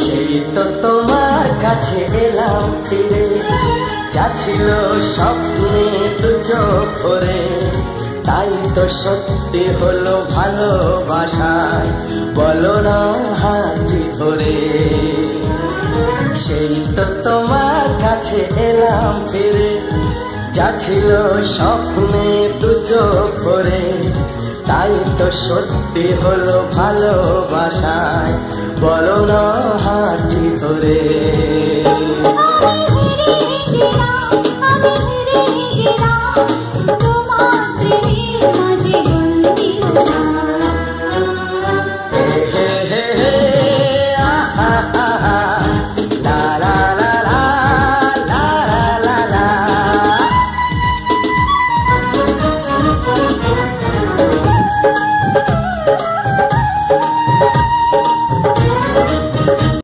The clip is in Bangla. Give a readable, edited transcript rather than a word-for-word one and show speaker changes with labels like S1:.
S1: সেই তো তোমার কাছে এলাম ফিরে, যা ছিল স্বপ্নে দু চোখ ভরে, তাই তো সত্যি হলো ভালোবাসায়, বলো না হাতটি ধরে। সেই তো তোমার কাছে এলাম ফিরে, যা ছিল স্বপ্নে দু চোখ ভরে, তাই তো সত্যি হলো ভালোবাসায়, বলো না হাতটি ধরে।